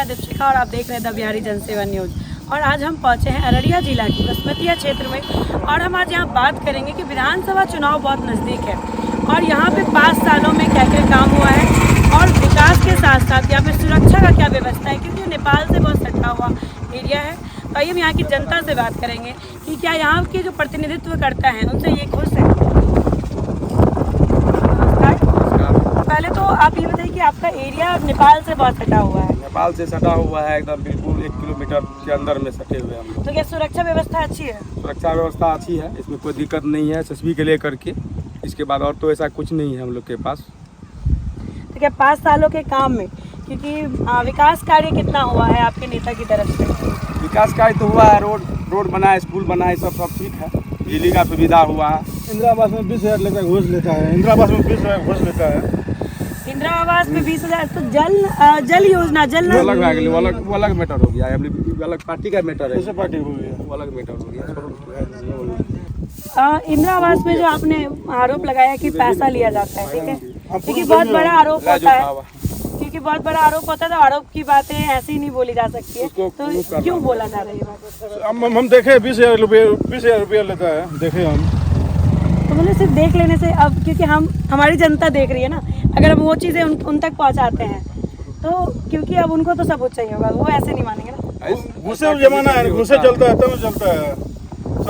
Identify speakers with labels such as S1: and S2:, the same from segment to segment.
S1: मैं दीपशिखा और आप देख रहे हैं द बिहारी जनसेवा न्यूज। और आज हम पहुंचे हैं अररिया जिला की बसमतिया क्षेत्र में और हम आज यहाँ बात करेंगे कि विधानसभा चुनाव बहुत नज़दीक है और यहाँ पे 5 सालों में क्या क्या काम हुआ है और विकास के साथ साथ यहाँ पे सुरक्षा का क्या व्यवस्था है, क्योंकि नेपाल से बहुत सटा हुआ एरिया है। तो आइए हम यहाँ की जनता से बात करेंगे कि क्या यहाँ के जो प्रतिनिधित्व करता है उनसे ये खुश है। पहले तो आप ये बताइए कि आपका एरिया नेपाल से बहुत सटा हुआ है।
S2: नेपाल से सटा हुआ है, एकदम बिल्कुल 1 किलोमीटर के अंदर में सटे हुए हम लोग।
S1: तो क्या सुरक्षा व्यवस्था अच्छी है?
S2: सुरक्षा व्यवस्था अच्छी है, इसमें कोई दिक्कत नहीं है एसएसबी के लेकर के। इसके बाद और तो ऐसा कुछ नहीं है हम लोग के पास।
S1: तो क्या 5 सालों के काम में, क्योंकि विकास कार्य कितना हुआ है आपके नेता की तरफ से?
S2: विकास कार्य तो हुआ है, रोड बना है, स्कूल बना है, सब ठीक है। बिजली का सुविधा हुआ है।
S3: इंदिरा आवास में 20,000 लेकर घूस लेता है। इंदिरा आवास में 20,000 घूस लेता है।
S1: इंदिरा आवास में 20,000। तो जल योजना
S2: वो अलग मैटर हो गया है, अलग पार्टी का मैटर है।
S3: दूसरी पार्टी हो गया,
S2: वो अलग मैटर हो गया।
S1: इंदिरा आवास में जो आपने आरोप लगाया कि पैसा लिया जाता है, ठीक है, क्योंकि बहुत बड़ा आरोप होता है, क्योंकि बहुत बड़ा आरोप होता है तो आरोप की बातें ऐसी नहीं बोली जा सकती है। तो क्यों बोला जा रहा है ये बात?
S3: हम देखे 20,000 रुपया लेता है, देखे हम।
S1: तो मतलब सिर्फ देख लेने से, अब क्योंकि हमारी जनता देख रही है ना, अगर हम वो चीज़ें उन तक पहुंचाते हैं तो क्योंकि अब उनको तो सबूत चाहिए होगा, वो ऐसे नहीं मानेंगे ना।
S3: घुसे जमाना है, घुसे चलता है तब चलता है।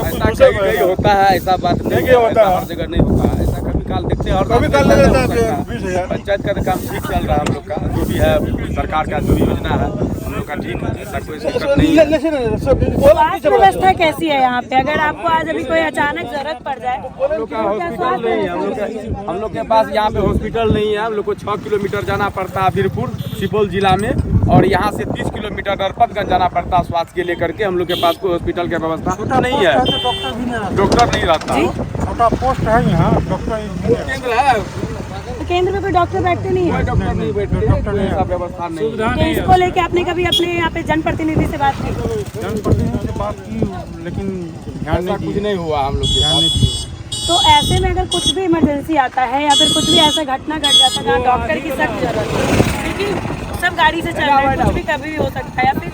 S2: ऐसा कहीं होता है, ऐसा बात नहीं होता है, हर जगह नहीं होता है। ऐसा कभी काल देखते हैं,
S3: कभी काल लेता है 20,000।
S2: पंचायत का काम ठीक चल रहा है हम लोग का, जो भी है सरकार का जो भी योजना है हम लोग का ठीक है, ऐसा कोई दिक्कत नहीं है।
S1: स्वास्थ्य व्यवस्था कैसी है यहाँ पे? अगर आपको आज अभी कोई अचानक जरूरत पड़ जाए,
S2: हम लोग का हॉस्पिटल नहीं है, हम लोग के पास यहाँ पे हॉस्पिटल नहीं है। हम लोग को 6 किलोमीटर जाना पड़ता है बीरपुर सुपौल जिला में, और यहाँ से 30 किलोमीटर नरपतगंज जाना पड़ता है स्वास्थ्य के लेकर के। हम लोग के पास कोई हॉस्पिटल की व्यवस्था नहीं है, डॉक्टर नहीं रहता।
S3: छोटा पोस्ट है यहाँ, डॉक्टर
S2: केंद्र है,
S1: तो केंद्र में कोई डॉक्टर बैठते नहीं है,
S2: डॉक्टर नहीं बैठते, ऐसा व्यवस्था नहीं है।
S1: तो इसको लेके आपने कभी अपने यहाँ पे जनप्रतिनिधि से बात की?
S3: जनप्रतिनिधि से बात की, लेकिन ध्यान
S2: ऐसा कुछ नहीं हुआ हम लोग के साथ।
S1: तो ऐसे में अगर कुछ भी इमरजेंसी आता है या फिर कुछ भी ऐसा घटना घट जाता है जहाँ डॉक्टर की सख्त जरूरत है, क्योंकि सब गाड़ी से चल रहे हैं, कुछ भी कभी भी हो सकता है, या फिर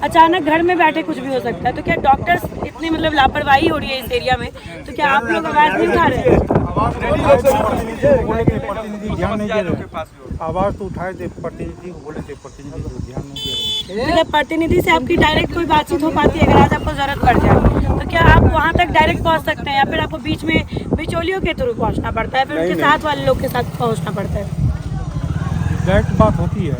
S1: अचानक घर में बैठे कुछ भी हो सकता है, तो क्या डॉक्टर्स इतनी मतलब लापरवाही हो रही है इस एरिया में, तो क्या आप लोग आवाज़ नहीं उठा रहे हैं?
S3: प्रतिनिधि ध्यान नहीं दे रहे। आवाज तो उठाए थे, प्रतिनिधि को बोले थे, प्रतिनिधि को ध्यान नहीं दे रहे।
S1: मतलब प्रतिनिधि से आपकी डायरेक्ट कोई बातचीत हो पाती है? अगर आज आपको जरूरत पड़ जाए तो क्या आप वहाँ तक डायरेक्ट पहुँच सकते हैं या फिर आपको बीच में बिचौलियों के थ्रू पहुँचना पड़ता है, फिर उनके साथ वाले लोग के साथ पहुँचना पड़ता है?
S3: डायरेक्ट बात होती है,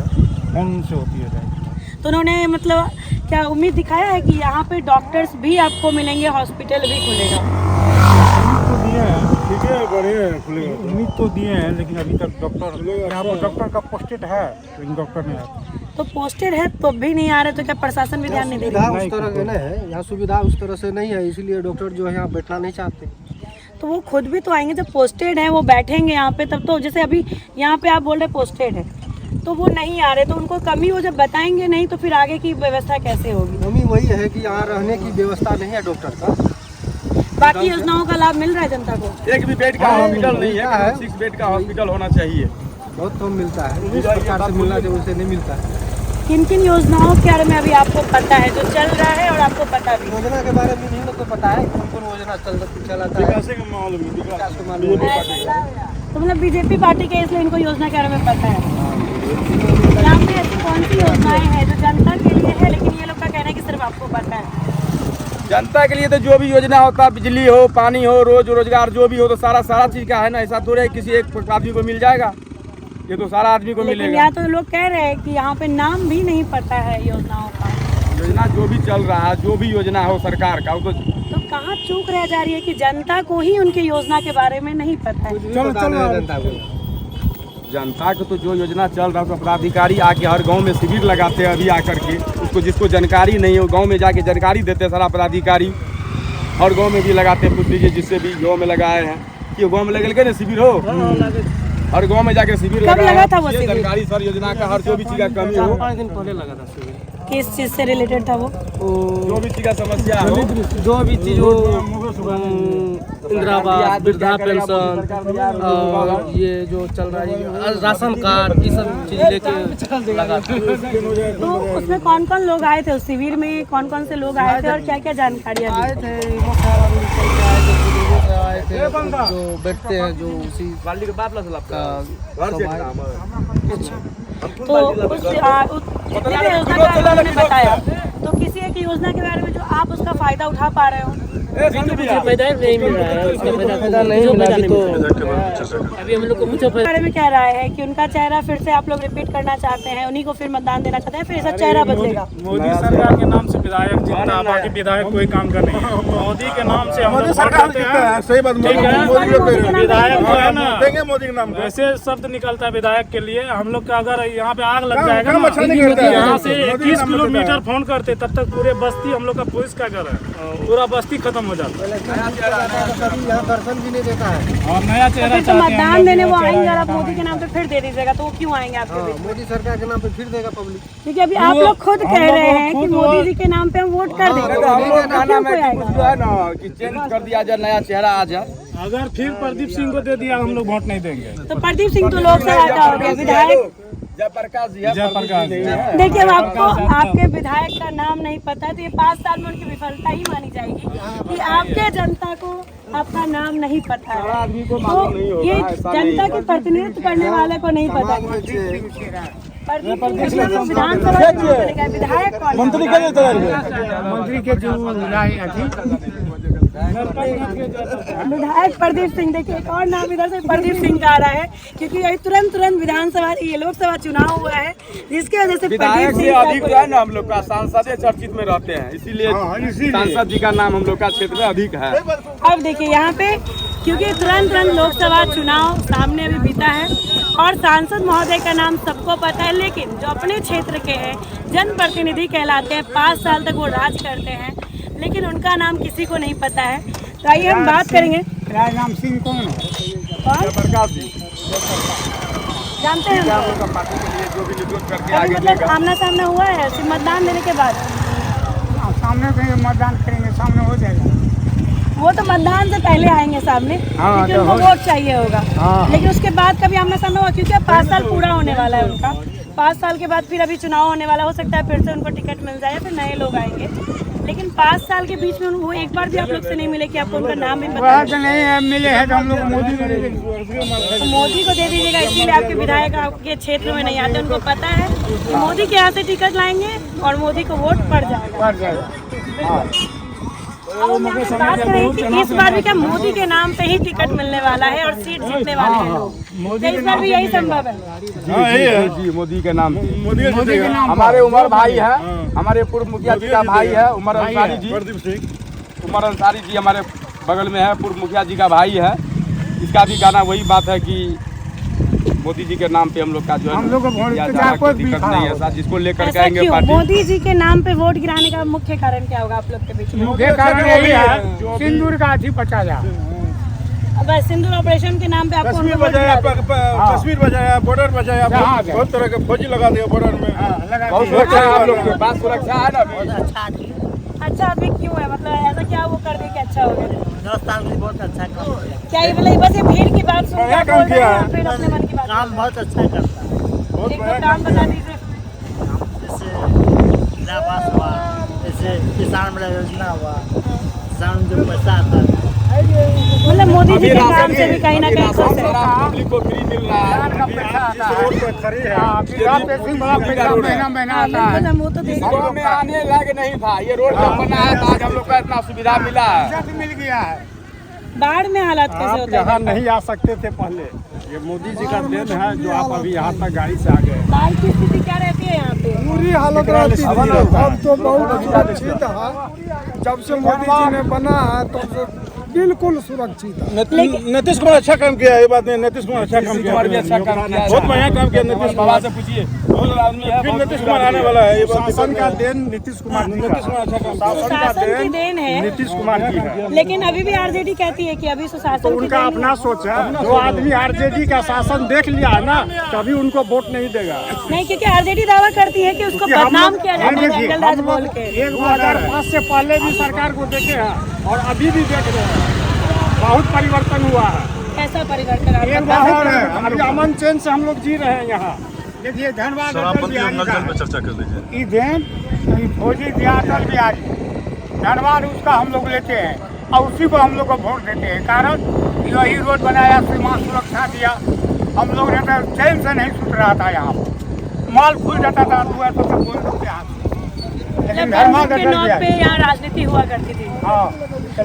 S3: फोन से होती है डायरेक्ट।
S1: तो उन्होंने मतलब क्या उम्मीद दिखाया है कि यहाँ पे डॉक्टर्स भी आपको मिलेंगे, हॉस्पिटल भी खुलेगा?
S3: तो दिए हैं, ठीक है, बढ़िया खुलेगा। उम्मीद तो दिए हैं, लेकिन अभी तक डॉक्टर यहाँ पर डॉक्टर का पोस्टेड है, लेकिन डॉक्टर नहीं आता।
S1: तो पोस्टेड है तो भी नहीं आ रहे, तो क्या प्रशासन भी ध्यान नहीं दे रही?
S4: उस तरह के नहीं है यहाँ, सुविधा उस तरह से नहीं है, इसीलिए डॉक्टर जो है यहाँ बैठना नहीं चाहते।
S1: तो वो खुद भी तो आएंगे, जब पोस्टेड है वो बैठेंगे यहाँ पे, तब तो जैसे अभी यहाँ पे आप बोल रहे पोस्टेड है तो वो नहीं आ रहे, तो उनको कमी वो जब बताएंगे नहीं तो फिर आगे की व्यवस्था कैसे होगी?
S4: कमी वही है कि यहाँ रहने की व्यवस्था नहीं है डॉक्टर का।
S1: बाकी योजनाओं का लाभ मिल रहा है जनता को?
S2: एक भी बेड का हॉस्पिटल नहीं है, 6 बेड का हॉस्पिटल होना चाहिए।
S4: बहुत कम मिलता है, जिस प्रकार से मिलना चाहिए वैसे नहीं मिलता है।
S1: किन किन योजनाओं के बारे में अभी आपको पता है जो चल रहा है और आपको पता भी?
S4: योजना के बारे में नहीं लोग को पता है, कौन कौन योजना चलाता है।
S3: विकास के मामले में
S4: विकास के मामले में
S1: तो मतलब बीजेपी पार्टी के, इसलिए इनको योजना के बारे में पता है। यहाँ पे ऐसी कौन सी योजनाएं हैं जो जनता के लिए है, लेकिन ये लोग का कहना है कि सिर्फ आपको पता है?
S2: जनता के लिए तो जो भी योजना होता है, बिजली हो, पानी हो, रोजगार जो भी हो, तो सारा चीज का है ना। ऐसा थोड़ा है किसी एक आदमी को मिल जाएगा, ये तो सारा आदमी को मिलेगा।
S1: यहाँ तो लोग कह रहे हैं कि यहाँ पे नाम भी नहीं पता है योजनाओं का।
S2: योजना जो भी चल रहा है, जो भी योजना हो सरकार का, वो
S1: तो कहाँ चूक रह जा रही है कि जनता को ही उनकी योजना के बारे में नहीं पता है?
S2: जनता को तो जो योजना चल रहा है, तो पदाधिकारी आके हर गांव में शिविर लगाते हैं अभी आकर के। उसको जिसको जानकारी नहीं हो, गांव में जाके जानकारी देते हैं सारा पदाधिकारी। हर गांव में भी लगाते हैं, पूछ लीजिए जिससे भी गांव में लगाए हैं कि गांव में लगे ना शिविर हो, हर गांव में जाके शिविर
S1: कब लगा था वो
S2: ये
S1: शिविर?
S2: सरकारी सर योजना का हर जो भी चीज का कमी हो,
S4: 4-5 दिन पहले लगा था शिविर।
S1: किस चीज से रिलेटेड था वो?
S2: जो भी चीज का समस्या हो,
S4: जो भी चीज हो, इंदिरा आवास, वृद्धा पेंशन और ये जो चल रहा है राशन कार्ड, ये सब चीज लेके लगा था।
S1: तो उसमें कौन कौन लोग आए थे? उस शिविर में कौन कौन से लोग आए थे और क्या क्या जानकारियाँ
S4: आए
S1: दी?
S4: थे मुख्तार बुजुर्गों से आए थे, जो बैठते हैं जो उसी का सब आए थे।
S1: तो जितने भी योजना का आपने बताया, तो किसी एक योजना के बारे में जो आप उसका फायदा उठा पा रहे हो?
S4: विधायक नहीं मिल रहा है, उसका फायदा नहीं मिला अभी तो। अभी हम लोग को मुझे
S1: बारे में कह रहा है कि उनका चेहरा फिर से आप लोग रिपीट करना चाहते हैं, उन्हीं को फिर मतदान देना चाहते हैं, फिर ऐसा चेहरा बदलेगा।
S3: मोदी सरकार के नाम से विधायक जीतता, बाकी विधायक कोई काम का नहीं है। मोदी के नाम से हम लोग सरकार जीतता है, सही बात। विधायक जो है ना, देंगे मोदी के नाम ऐसे शब्द निकलता है विधायक के लिए। हम लोग का अगर यहाँ पे आग लग जाएगा ना, यहाँ से 21 किलोमीटर फोन करते तब तक पूरे बस्ती हम लोग का पुलिस का घर है, पूरा बस्ती खत्म हो जाता है।
S4: यहाँ दर्शन भी नहीं देता है।
S3: और नया चेहरा
S1: फिर तो मतदान देने वो आएंगे और आप मोदी के नाम पे फिर दे दीजिएगा, तो वो क्यों आएंगे आपके बीच?
S4: मोदी सरकार के नाम पे फिर देगा पब्लिक।
S1: क्योंकि अभी आप लोग खुद कह रहे हैं कि मोदी जी के नाम पे हम वोट कर देंगे,
S2: तो हम लोग
S1: तो
S2: कहना
S1: क्यों
S2: में
S1: कोई
S2: कि कुछ
S1: आएगा?
S2: जो है ना कि चेंज कर दिया जाए, नया चेहरा आ जाए।
S3: अगर फिर प्रदीप सिंह को दे दिया हम लोग वोट नहीं देंगे।
S1: तो प्रदीप सिंह तो लोकसभा का हो गया, विधायक।
S2: जयप्रकाश जी है,
S3: जयप्रकाश जी है।
S1: देखिए, अब आपको आपके विधायक का नाम नहीं पता है तो ये 5 साल में उनकी विफलता ही मानी जाएगी कि आपके जनता को आपका नाम नहीं पता है। तो ये जनता के प्रतिनिधित्व करने वाले को नहीं पता। प्रदीप सिंह तो विधानसभा चुनाव लड़ेगा, विधायक कौन?
S3: मंत्री के जो
S1: विधायक प्रदीप सिंह। देखिए, एक और नाम इधर से प्रदीप सिंह का आ रहा है क्योंकि ये तुरंत विधानसभा ये लोकसभा चुनाव हुआ है, जिसकी वजह से
S2: विधायक
S1: प्रदीप
S2: से
S1: सिंह
S2: अधिक जो है ना हम लोग का सांसद चर्चित में रहते हैं, इसीलिए सांसद जी का नाम हम लोग का क्षेत्र में अधिक है।
S1: अब देखिए यहाँ पे क्योंकि तुरंत लोकसभा चुनाव सामने अभी बीता है और सांसद महोदय का नाम सबको पता है, लेकिन जो अपने क्षेत्र के हैं जनप्रतिनिधि कहलाते हैं, 5 साल तक वो राज करते हैं, लेकिन उनका नाम किसी को नहीं पता है। तो आइए हम बात करेंगे।
S3: राजनाम सिंह कौन है?
S1: कौन
S2: जयप्रकाश जी
S1: जानते हैं
S2: क्या
S1: उनको?
S2: उनका पार्टी के लिए जो भी नेतृत्व करके
S1: अभी
S2: आगे
S1: मतलब
S2: देगा।
S1: आमना सामना हुआ है सिर्फ मतदान देने के बाद?
S3: सामने कहीं मतदान करेंगे, सामने हो जाएगा।
S1: वो तो मतदान से पहले आएंगे सामने, क्योंकि उनको वोट चाहिए होगा। लेकिन उसके बाद कभी आमना सामना हुआ? क्योंकि अब 5 साल पूरा होने वाला है उनका। 5 साल के बाद फिर अभी चुनाव होने वाला, हो सकता है फिर से उनको टिकट मिल जाए, फिर नए लोग आएंगे। लेकिन 5 साल के बीच में वो एक बार भी आप लोग से नहीं मिले कि आपको उनका नाम भी पता है?
S3: नहीं मिले हैं तो हम लोग मोदी को दे देंगे।
S1: तो मोदी को दे दीजिएगा, इसीलिए आपके विधायक आपके क्षेत्र में नहीं आते। उनको पता है कि मोदी के यहाँ से टिकट लाएंगे और मोदी को वोट पड़ जाएगा। अब हम यहाँ पे बात करें कि इस बार भी क्या मोदी के नाम पे ही टिकट मिलने वाला है और सीट जीतने वाले हैं लोग? क्या इस बार भी यही संभव है?
S2: जी मोदी के नाम पे हमारे उमर भाई है, हमारे पूर्व मुखिया जी का भाई है उमर अंसारी जी। उमर अंसारी जी हमारे बगल में है, पूर्व मुखिया जी का भाई है। इसका भी गाना वही बात है कि मोदी जी के नाम पे हम लोग का जो है
S3: हम लोग को वोट
S2: दिक्कत नहीं है सर, जिसको लेकर
S1: ऐसा
S2: कहेंगे
S1: क्यों?
S2: पार्टी।
S1: मोदी जी के नाम पे वोट गिराने का मुख्य कारण क्या होगा आप लोग के बीच में?
S3: मुख्य कारण यही है, सिंदूर का अथी बचा जा।
S1: अब सिंदूर ऑपरेशन के नाम पे आपको उनको वोट
S5: बजाया,
S1: गिरा दें।
S5: कश्मीर बजाया, बॉर्डर बजाया, बहुत तरह के फौजी लगा दिया बॉर्डर में।
S2: बहुत सुरक्षा है आप लोग के पास, सुरक्षा है ना अभी?
S1: अच्छा अभी क्यों है, मतलब ऐसा क्या वो कर दे कि अच्छा हो गया?
S6: 10 साल में बहुत अच्छा काम किया।
S1: क्या ये मतलब बस ये भीड़ की बात सुन
S5: बढ़िया
S1: के
S5: काम
S1: बोल रहे हैं
S5: किया
S1: या
S5: है।
S1: फिर अपने मन की बात?
S6: काम बहुत अच्छा करता है।
S1: एक दो काम बता दीजिए।
S6: जैसे इंदिरा आवास हुआ, जैसे किसान मेला योजना हुआ, किसान में जो पैसा आता है।
S1: मतलब मोदी जी के काम से भी कहीं ना कहीं खुश है।
S2: पब्लिक को फ्री मिल रहा है।
S3: महीना आता है।
S1: मतलब वो तो देख
S2: गाँव में आने लायक नहीं था, ये रोड जब बना है तो आज हम लोग को इतना सुविधा मिला है।
S3: मिल गया है।
S1: बाढ़ में हालात कैसे होते
S3: यहाँ
S1: हैं?
S3: नहीं आ सकते थे पहले, ये मोदी जी का देन है जो आप अभी यहाँ तक गाड़ी से आ गए।
S1: बाढ़ की स्थिति क्या रहती है यहाँ पे?
S5: पूरी हालत रहती है। अब तो बहुत सुरक्षित है। जब से मोदी जी ने बना है तब से बिल्कुल सुरक्षित है। नीतीश कुमार अच्छा काम किया है, ये बात नहीं, नीतीश कुमार अच्छा काम किया,
S2: भी अच्छा काम किया,
S5: बहुत बढ़िया काम किया नीतीश
S2: बाबा
S5: कुमार
S2: से पूछिए,
S5: फिर नीतीश कुमार आने वाला है, ये बात
S3: शासन का देन नीतीश कुमार जी का,
S5: नीतीश कुमार अच्छा काम किया।
S1: सुशासन की देन है,
S3: नीतीश कुमार जी है।
S1: लेकिन अभी भी आरजेडी कहती है कि अभी सुशासन की
S3: उनका
S1: देन
S3: अपना सोच है, जो आदमी आरजेडी का शासन देख लिया है ना, कभी उनको वोट नहीं देगा।
S1: नहीं, क्योंकि आरजेडी दावा करती है कि उसको
S3: क्योंकि हम
S1: बदनाम
S3: लोग-
S1: किया जाता है जंगल राज बोल के।
S3: 2005 से पहले भी सरकार को देखे हैं और अभी भी देख रहे हैं, बहुत परिवर्तन हुआ है।
S1: कैसा परिवर्तन आप
S3: एक
S1: बता
S3: बार
S1: सकते
S3: है,
S1: हैं?
S3: अभी अमन चैन से हम लोग जी रहे हैं यहाँ। देखिए धनबाद अटल बिहारी का
S5: चर्चा कर लीजिए।
S3: ई देन फौजी दिया अटल बिहारी, धनबाद उसका हम लोग लेते हैं और उसी को हम लोग को वोट देते हैं। कारण यही रोड बनाया, सीमा सुरक्षा दिया, हम लोग ने तो चैन से नहीं सुत रहा था यहाँ पर, माल खुल जाता था दुआ तो सब बोल देते हैं। लेकिन
S1: मतलब
S3: धनबाद
S1: के
S3: अटल
S1: नौक पे
S3: बिहारी,
S1: यहाँ राजनीति हुआ करती थी।
S3: हाँ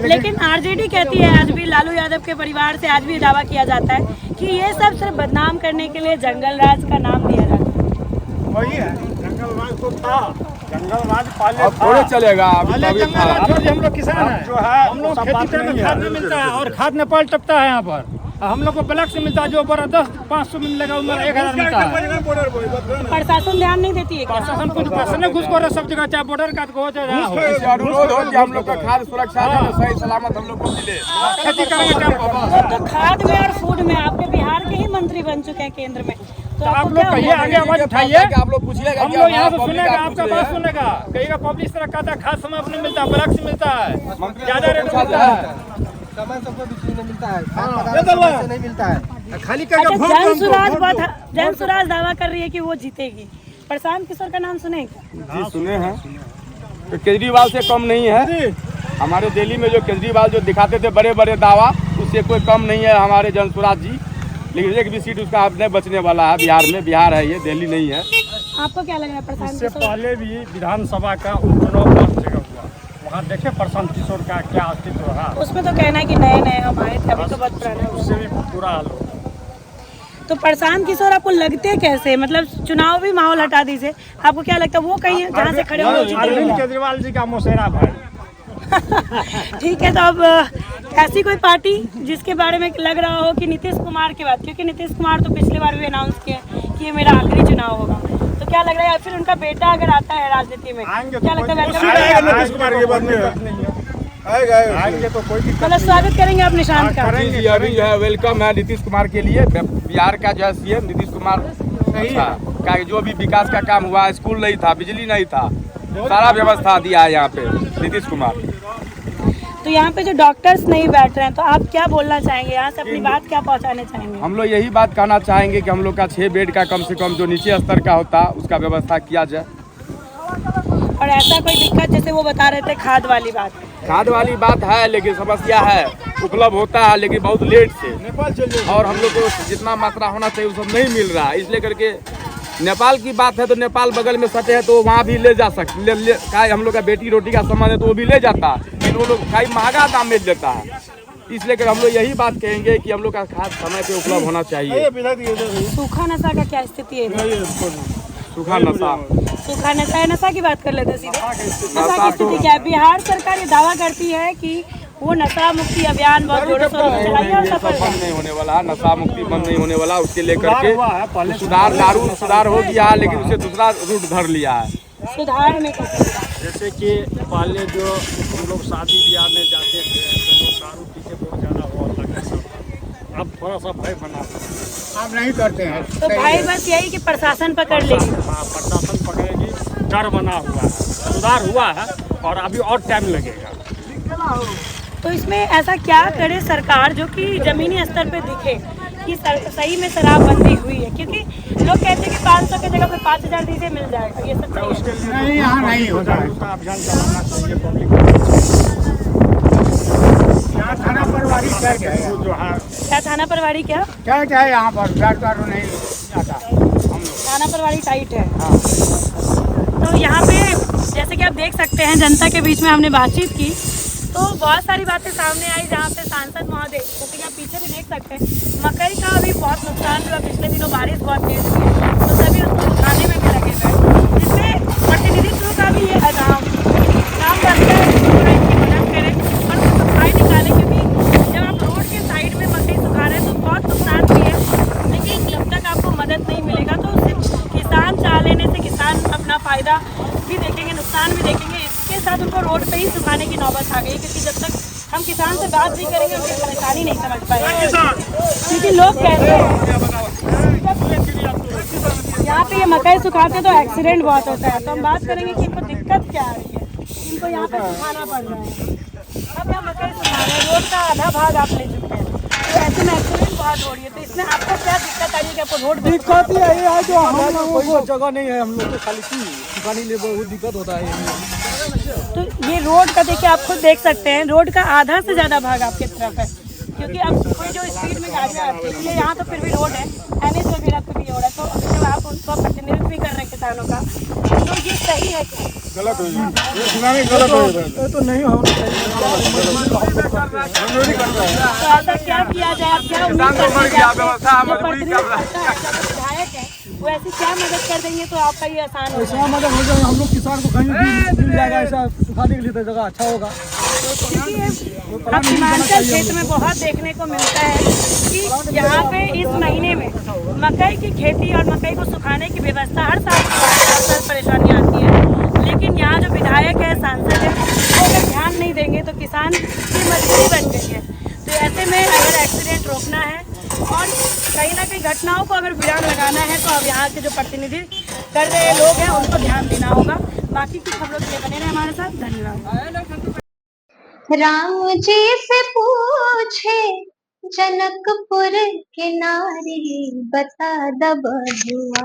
S1: लेकिन आरजेडी कहती है, आज भी लालू यादव के परिवार से आज भी दावा किया जाता है कि ये सब सिर्फ बदनाम करने के लिए जंगल राज का नाम दिया जाता है।
S3: वही है, जंगलराज तो था, जंगलराज पहले
S2: अब थोड़े चलेगा, अभी
S3: पहले
S2: तभी था।
S3: जंगलराज हम लोग किसान हैं, जो है हम लोग खेती में खाद नहीं मिलता है और खाद नेपाल टपता है यहाँ पर। हम लोग को ब्लैक से मिलता है, जो बड़ा 10-500 मिलेगा उधर 1000 मिलता है।
S1: प्रशासन ध्यान नहीं देती है क्या?
S3: प्रशासन कुछ प्रशासन घुस कर सब जगह, चाहे बॉर्डर का हो चाहे जहाँ हो।
S2: इससे अनुरोध हो कि हम लोग का खाद्य सुरक्षा जो है सही सलामत हम लोग को मिले।
S3: खेती करेंगे टाइम पर।
S1: तो खाद में और फूड में आपके बिहार के ही मंत्री बन चुके हैं केंद्र में, तो
S3: आप
S1: आपको
S3: लोग
S1: क्या
S3: कहिए,
S1: हुआ?
S3: आगे आवाज उठाइए,
S2: आप लोग पूछिएगा
S3: हम
S2: कि
S3: लोग यहाँ से
S2: हमारा
S3: सुनेगा,
S2: public
S3: आपका
S2: पूछ
S3: बात
S2: रहे हैं।
S3: सुनेगा। कहिएगा पब्लिक इस तरह कहता है, खाद समय अपने मिलता है, ब्लैक से मिलता है,
S2: मंत्री
S3: ज्यादा
S2: को
S3: रेट
S2: पूछा
S3: मिलता
S2: जाए।
S3: है।
S4: समय सबको बिजली नहीं मिलता है,
S5: नहीं
S4: मिलता है।
S3: खाली
S1: अच्छा, जन सुराज दावा कर रही है कि वो जीतेगी। प्रशांत किशोर का नाम सुने क्या?
S2: जी सुने हैं, तो केजरीवाल से कम नहीं है। हमारे दिल्ली में जो केजरीवाल जो दिखाते थे बड़े बड़े दावा, उससे कोई कम नहीं है हमारे जनसुराज जी। लेकिन एक भी सीट उसका नहीं बचने वाला है बिहार में। बिहार है ये, दिल्ली नहीं है।
S1: आपको क्या लग रहा है प्रशांत
S3: इससे
S1: किशोर?
S3: पहले भी विधानसभा का उपचुनाव 5 जगह हुआ, वहाँ देखे प्रशांत किशोर का क्या अस्तित्व रहा,
S1: उसमें तो कहना है कि नए नए हम आए थे, अभी तो बहुत पुराने हो
S3: उससे
S1: गए।
S3: भी बुरा हाल हो।
S1: तो प्रशांत किशोर आपको लगते कैसे? मतलब चुनाव भी माहौल हटा दीजिए, आपको क्या लगता है वो कहीं जहाँ से खड़े हुए
S3: अरविंद
S1: जीतेंगे?
S3: केजरीवाल जी का मोसेरा भाई।
S1: ठीक है, तो अब ऐसी कोई पार्टी जिसके बारे में लग रहा हो कि नीतीश कुमार के बाद, क्योंकि नीतीश कुमार तो पिछली बार भी अनाउंस किया कि ये मेरा आखिरी चुनाव होगा, तो क्या लग रहा है, या फिर उनका बेटा अगर आता है राजनीति में,
S3: आएंगे
S1: क्या
S3: तो
S1: लगता है
S3: कोई-
S1: welcome
S5: आएगा नीतीश कुमार की बात नहीं है। आएगा
S3: आएंगे तो कोई दिक्कत
S1: मतलब स्वागत करेंगे आप निशांत का?
S2: जी जी, अभी जो है वेलकम है नीतीश कुमार के लिए। बिहार का जो है सीएम नीतीश कुमार अच्छा, का जो भी विकास का काम हुआ, स्कूल नहीं था, बिजली नहीं था, सारा व्यवस्था दिया है यहाँ पे नीतीश कुमार।
S1: तो यहाँ पे जो डॉक्टर्स नहीं बैठ रहे हैं, तो आप क्या बोलना चाहेंगे, यहाँ से अपनी बात क्या पहुँचाने चाहेंगे?
S2: हम लोग यही बात कहना चाहेंगे कि हम लोग का 6 बेड का कम से कम जो नीचे स्तर का होता उसका व्यवस्था किया जाए।
S1: और ऐसा कोई दिक्कत, जैसे वो बता रहे थे खाद वाली बात,
S2: खाद वाली बात है, लेकिन समस्या है, उपलब्ध होता है लेकिन बहुत लेट से, और हम लोग को जितना मात्रा होना चाहिए वो सब नहीं मिल रहा है। इसलिए करके नेपाल की बात है तो नेपाल बगल में सटे है तो वहाँ भी ले जा सकते क्या हम लोग का बेटी रोटी का सामान है तो वो भी ले जाता, लेकिन वो लोग कई महंगा दाम में देता है। इसलिए कर हम लोग यही बात कहेंगे कि हम लोग का खाद समय पे उपलब्ध होना चाहिए।
S1: सूखा नशा का क्या स्थिति है?
S2: सूखा नशा,
S1: सूखा नशा है, नशा की बात कर लेते हैं सीधे। नशा
S2: नशा
S1: की स्थिति क्या है? बिहार सरकार ये दावा करती है कि वो नशा मुक्ति अभियान बहुत जोरों शोरों से चलाई है और
S2: ये सब
S1: सफल
S2: बंद
S1: है।
S2: नहीं होने वाला है, नशा मुक्ति बंद नहीं होने वाला। उसके लेकर के
S3: हुआ है, पहले
S2: सुधार, दारू सुधार हो गया है, लेकिन उसे दूसरा रूट धर लिया है।
S1: सुधार में कैसे?
S3: जैसे कि पहले जो हम लोग शादी ब्याह में जाते थे तो लोग दारू पी के बहुत ज़्यादा हुआ लगता था, अब थोड़ा सा भय बना, अब नहीं करते हैं।
S1: तो भाई बस यही कि प्रशासन पकड़ लेगी।
S3: हाँ, प्रशासन पकड़ेगी, डर बना हुआ है, सुधार हुआ है और अभी और टाइम लगेगा।
S1: तो इसमें ऐसा क्या करे सरकार जो कि जमीनी स्तर पे दिखे कि सही में शराबबंदी हुई है? क्योंकि लोग कहते हैं कि 500 की जगह पे 5000 दीजिए मिल जाएगा, ये सब सही है?
S3: नहीं, यहाँ नहीं होता है, उसका अभियान चलाना चाहिए पब्लिक। यहाँ थाना प्रभारी क्या है जो है,
S1: क्या थाना प्रभारी क्या
S3: क्या है यहाँ पर दारू नहीं आता हम लोग।
S1: थाना प्रभारी टाइट है? तो यहाँ पे जैसे कि आप देख सकते हैं, जनता के बीच में हमने बातचीत की तो बहुत सारी बातें सामने आई, जहाँ पे सांसद महोदय, क्योंकि आप पीछे भी देख सकते हैं मकई का अभी बहुत नुकसान हुआ, पिछले दिनों बारिश बहुत तेज हुई है, तो सभी उसको उठाने में भी लगे हुए, जिसमें प्रतिनिधित्व का भी ये काम बनता है कि मदद करें और उसको सफाई निकालें, क्योंकि चाह लेने से किसान अपना फायदा भी देखेंगे, नुकसान भी देखेंगे, इसके साथ उनको रोड पे ही सुखाने की नौबत आ गई। क्योंकि जब तक हम किसान से बात नहीं करेंगे उनकी परेशानी नहीं समझ पाएंगे। क्योंकि लोग कहते हैं यहाँ पे ये मकई सुखाते तो एक्सीडेंट बहुत होता है, तो हम बात करेंगे कि इनको दिक्कत क्या आ रही है, इनको यहाँ पे सुखाना पड़ रहा है। अब यहाँ मकई सुखा रहे हैं, रोड का आधा भाग आप ले चुके हैं, तो ऐसे में एक्सीडेंट बहुत हो रही है। तो इसमें आपको क्या दिक्कत आ रही है कि आपको रोड
S4: दिक्कत यही है जो हम लोगों को जगह नहीं है, हम लोग को खाली सुखाने लिए बहुत दिक्कत होता है।
S1: तो ये रोड का देखिए, आप खुद देख सकते हैं, रोड का आधा से ज़्यादा भाग आपके तरफ है। क्योंकि अब कोई जो स्पीड में गाड़ियाँ आती है, इसलिए यहाँ तो फिर भी रोड है, NH वगैरह पे भी हो रहा है। तो जब आप उनको प्रतिनिधित्व भी कर रहे हैं किसानों का, तो ये सही है क्या?
S5: गलत हो ये सुनामी गलत हो
S4: ये तो नहीं होना चाहिए।
S1: तो ऐसा क्या किया जाए, आप क्या उम्मीद करते हैं? जो प्रतिनिधित्व करता है, जो विधायक है, वो ऐसी क्या मदद कर देंगे तो आपका ये आसान हो
S4: ऐसा मदद हो जाए, हम लोग किसान को कहीं भी मिल जाएगा, ऐसा सुखाने के लिए तो जगह अच्छा होगा।
S1: क्योंकि अब सीमांचल क्षेत्र में बहुत देखने को मिलता है कि यहाँ पे इस महीने में मकई की खेती और मकई को सुखाने की व्यवस्था हर साल परेशानियाँ आती हैं। लेकिन यहाँ जो विधायक है, सांसद है, वो अगर ध्यान नहीं देंगे तो किसान की मजबूरी बन गई है। तो ऐसे में अगर एक्सीडेंट रोकना है और कहीं ना कहीं घटनाओं को अगर विराम लगाना है, तो अब यहाँ के जो प्रतिनिधि कर रहे लोग हैं उनको ध्यान देना होगा। बाकी की खबरों के लिए बने रहे हमारे साथ। धन्यवाद।
S7: राम जी से पूछे जनकपुर के नारी, बता द बधुआ।